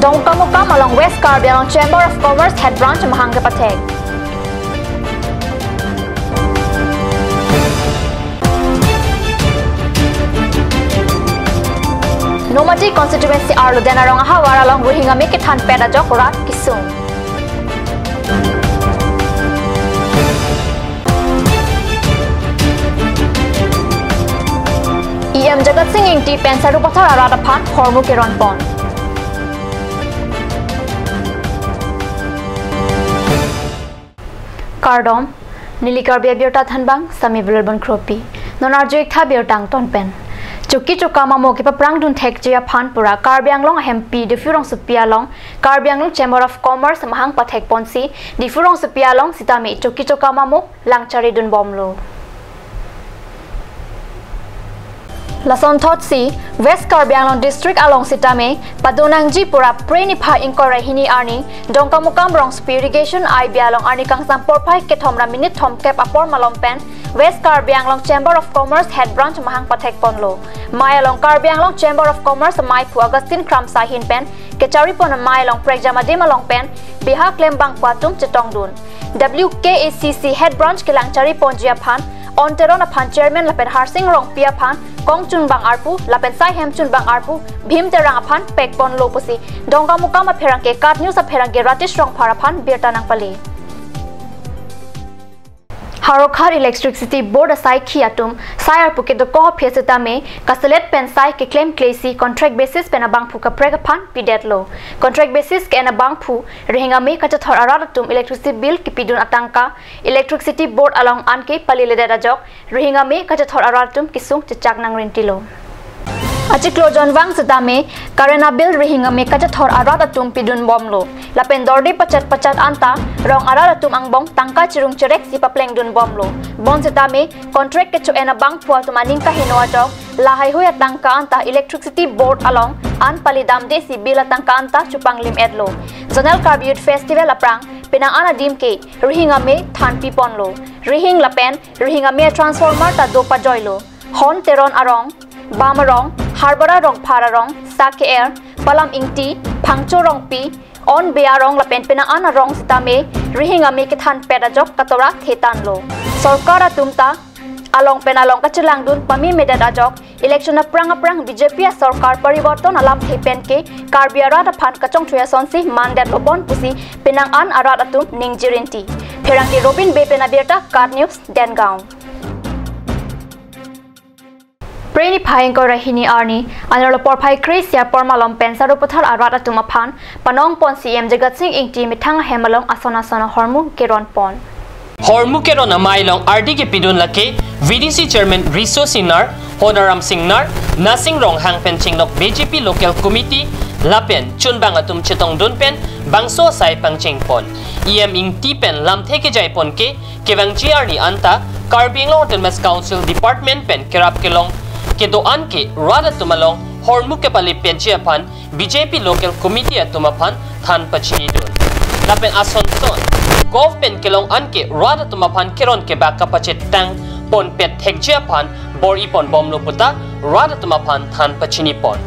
Dongkamukam along West Karbi along Chamber of Commerce Head Branch Mahanga Patek. Nomati constituency Arlo Denarong Ahawar along Ruhingami Kithan Pedajok Rat Kisung. Jagat Singh Ingti Pensaru Pathar Aradapan Hormu Kiron Pon. Kardom Nilikar Biabirta Thanbang Sami Vilban Kropi Nonarjo Ikha Birtang Tonpen Chuki Chukama Moki Paprang Dun Tek Jia Phanpura Karbiang Long MP Difurong Supia Long Karbiang Long Chamber of Commerce Mahang Pathek Ponsi Difurong Supia Long Sitami Chuki Chukama Mo Langchari Dun Bomlo Lason Thotsi, West Karbi Anglong District along Sitame, Padonangji Pura Prenipa Inkore Hini Arni, Dongkamukam Rong Irrigation I Bialong Arni Kang Samporpai Ketomra Minute Tom Cap Apor Malompen, West Karbi Anglong Chamber of Commerce Head Branch Mahang Pathek Ponlo, Myalong Karbi Anglong Chamber of Commerce Maipu Augustine Kram Sahin Pen, Kecharipon Myalong Pregjamadim Along Pen, Bihak Lembang Patum Chetongdun, WKACC Head Branch Kilang Charipon Jiapan, Onteron upon Chairman Lapen Harsing Rong Piapan, Kong Chun Bang Arpu, Lapen Sai Hem Chun Bang Arpu, Bhim Terang upon Pekpon Lopusi, Dongkamukam Perangke, Card News Perangke Ratish Rong Parapan, Birtanang Pali. Harokhar Electricity Board Asai Kiatum, Sire Puke the Co Piesitame, Castellet Pen Sai Ki Claim Clacy, Contract Basis Penabang Puka Pregapan, Pidetlo, Contract Basis Kenabang Pu, Ringame Kachathor Aradatum, Electricity Bill Kipidun Atanka, Electricity Board along Anke Palileda Jok, Ringame Kachathor Aradatum Kisung Chichagnang Rintilo. Achiklo John Wang Sidame, Karena Bill Rihingame Kachathor Aradatum Pidun Bomlo, Lapen Dorde Pachat Anta, Rong Aradatum Angbong, Tangka Chirung Cherek Sipa Pleng Dun Bomlo, Bon Sidame, Contract Kecho Enabang Puatum Aninka Hinoajok, Lahai Huya Tangka Anta, Electricity Board along, An Palidam Desi Bila Tangka Anta, Chupang Lim Edlo, Zonal Carbute Festival Aprang, Pinang Ana Dimke, Rihingame, Thanpi Ponlo, Rihing Lapen, Rihingame Transformer Ta Dopa Joylo, Hon Teron Arong, Bamarong, Harbara Rong Pararong, Sake Air, Palam Ingti, Pangcho Rong Pi, On Bearong Lapen Pinang Ana Rong Sitame, Rihingame Kithan Pedajok Katora Thetanlo, Sorkara Tumta, Along Penalong Kachilang Dun, Pami Medadajok, Election Aprang BJP Sorkar Pariborton Alam Thepenke, Karbiarada Pan Kachong Tuyasonsi, Mandat Lobon Pusi, Pinang An Aradatum, Ningjirinti, Perangki Robin Bepenabirta, Card News, Dengaon. Preni Payengko Rahini Arni, Analo Porpai Kresia Pormalom Pensaru Puthal Arata Tumapan, Panong Pon CM Jagat Singh Ingti Mitang Hemalong Asona Hormu Keron Pon. Hormu Keron Amailong RD Pidun Lake, VDC Chairman Riso Sinar, Honoram Singnar, Nasing Rong Hang Penching Nok BJP Local Committee, Lapen, Chunbang Atum Chetong Dunpen, Bangso Sai Pangching Pon, EM Ing Tipen Lam Teke Jai Ponke, Kevang GRD Anta, Karbing Long Autonomous Council Department Pen Kerap Kelong, Kedoan ke Rada Tumalong, Hormu ke Pali Penchiapan, BJP Local Committee at Tumapan, Than Pachini Dun. Lapen Asonson, Gov Pen Kelong Anke, Rada Tumapan Keron ke Baka Pachet Tang, Pon Pet Hegjiapan, Bor Ipon Bomlo Puta, Rada Tumapan, Than Pachini Pon.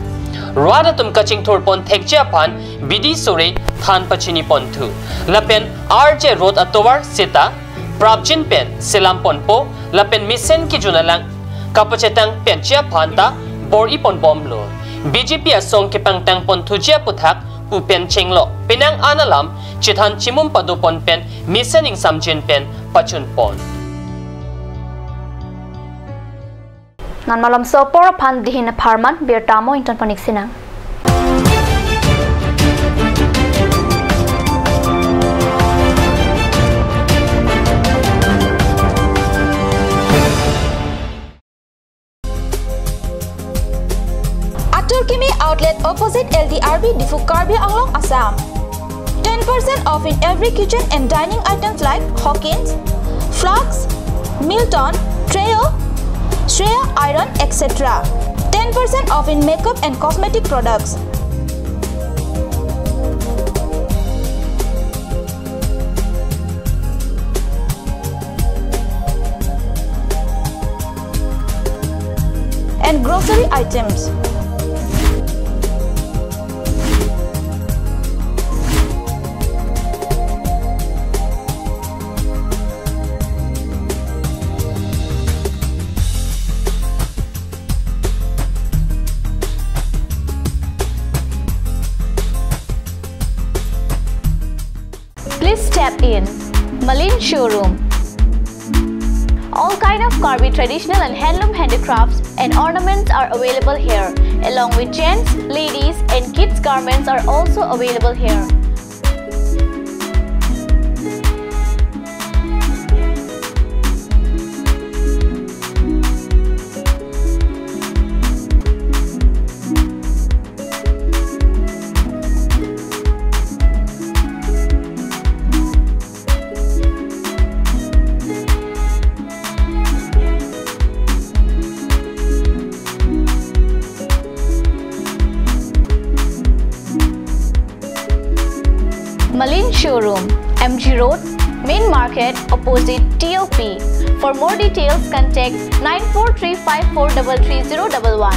Rada Tum Kaching Turpon Hegjiapan, Bidi Sore, Than Pachini Pon 2. Lapen RJ Road Atowar Sita, Prabjin Pen, Selampon Po, Lapen Misen Kijunalang, Kapacetang Penchia Panta, Bor Ipon Bomlo. BJP Asong Kipang Tang Pon Tujia Puthak, Pu Pen Chinglo, Pinang Analam, Chithan Chimum Padupon Pen, Misening Samjin Pen, Pachun Pon. Nan malam sopor pan dihin Parman, Birtamo Inton Poniksina. Turkimi outlet opposite LDRB Difu Karbi Anglong Assam. 10% off in every kitchen and dining items like Hawkins, Flax, Milton, Treo, Shreya Iron, etc. 10% off in makeup and cosmetic products. And grocery items. Please step in. Malin Showroom. All kind of Karbi traditional and handloom handicrafts and ornaments are available here, along with gents, ladies and kids garments are also available here. Malin Showroom, MG Road, Main Market, opposite TOP. For more details, contact 9435433011.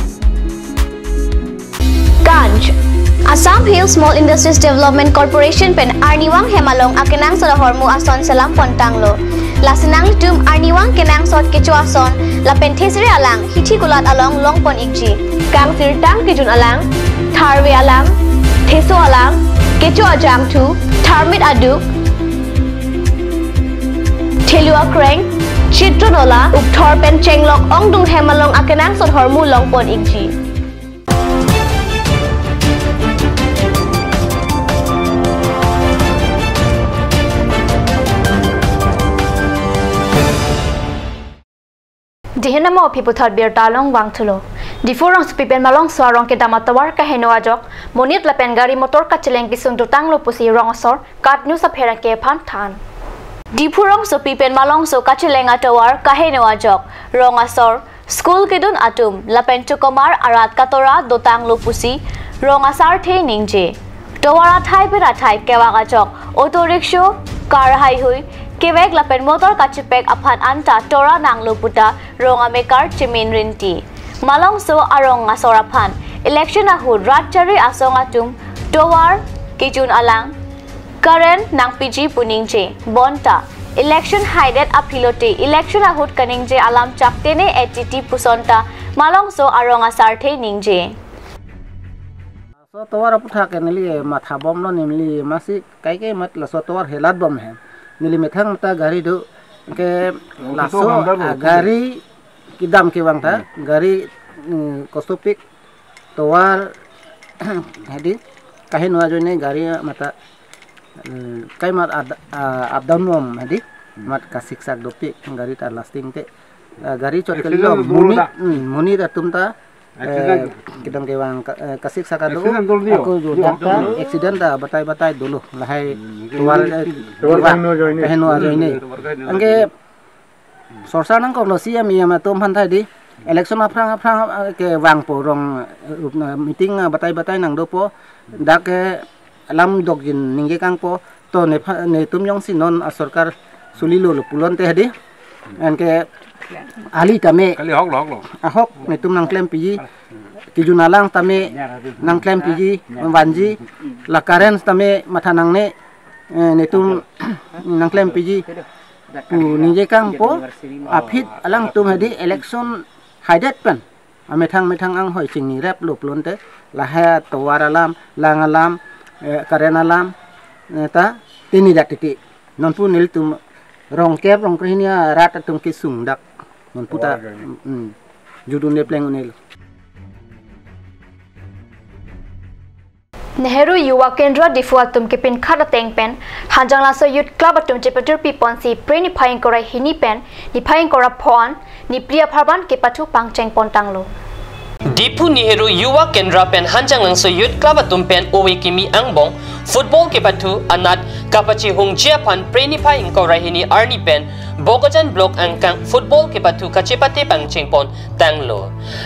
Ganj, Assam Hill Small Industries Development Corporation pen Arniwang Hemalong akenang sa hormu ason salam pontanglo. Lasinang litum Arniwang kenang sot kecu ason la pentesiri alang hiti kulat along longpon ikji. Kang sirtang kijun alang, tharwe alang, theso alang, kecu ajang tu, Tharmit aduk, Thelua kreng, Chitronola, Ukthor pen chenglok ongdung hemalong akenang sot hormu longpon ikji. Dihina mo piputhar bir talong wangthulo. Difurang supipen malong swarong ke damatawar ka henwajok monit lapen gari motor ka cheleng kisung tutang lo pusi rongsor kat nu sa phera ke phan than. Difurang supipen malong so ka cheleng atawar ka henwajok rongasor school kedun atum lapen chukomar arat katora dotang lo pusi rongasar the ningje. Towara thai pera thai kewa gajok auto rickshaw car hai hui Kewek lapen motor kachipek aphan anta tora nanglo puta ronga mekar chimin rinti. Malong so arong ngasoraphan. Election ahud ratchari asong atum towar kijun alang. Karen nang PG puningje. Bonta. Election haidet apilote. Election ahud kaningje alam chaktene etiti pusonta. Malong so arong asarte ningje. So towar aputha kenili matha bom no nimli masi kai mat la so towar helat bom hai. Nili methang ta gari do ke laso gari kidam ke wang ta gari kostopik towar hadi kahin wajone gari mata kai mat abdam mom hadi mat kasik sak dopik gari ta lasting te gari chot kelilo muni ta tumta kidam ke wang kasik sak do aku jodaka accident da batai dulu lahai tuar kahin wajone angge sorsa nang ko losia mi ama tom han thai di election aprang ke wang po rong meeting batai nang do po dak ke alam dogin ningge kang po to ne tum yong sinon sarkar sulilo lo pulon te hadi an ke ali tame kali hok ne tum nang klem piji kijunalang tame nang klem piji wanji la karen tame mathanang ne tum nang klem piji ningge kang po apit alang tum hadi election haidet pen amethang ang hoi chingni rep lup lonte laha towar alam lang alam karen alam ta tini datiti non pu nil tum rong kep rong krinia rat tum kisung dak non puta judun ne pleng unil Nehru Yuwa Kendra Difua tum kipin khada tengpen hanjang laso youth club atum chepatur pipon si pre ni phaing korai hini pen ni phaing kora phon ni priya pharban ke patu pangcheng pontanglo Dipu Nehru Yuwa Kendra pen hanjang langso youth club atum pen owe kimi angbong football ke patu anat kapachi hungjia pan prenipa ingko rahini arni pen bogojan block angkang football ke patu kachepate pangcheng pon tanglo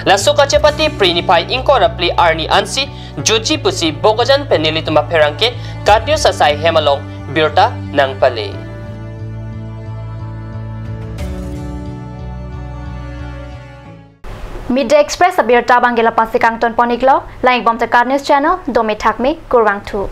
laso kachepate prenipa ingko rapli arni ansi joji pusi bogojan penili tuma perangke kadyo sasai hemalong birta nang pale Midday Express abir tabang gila pasikang ton poniklo laing bom te news channel domi thakme kurwang tu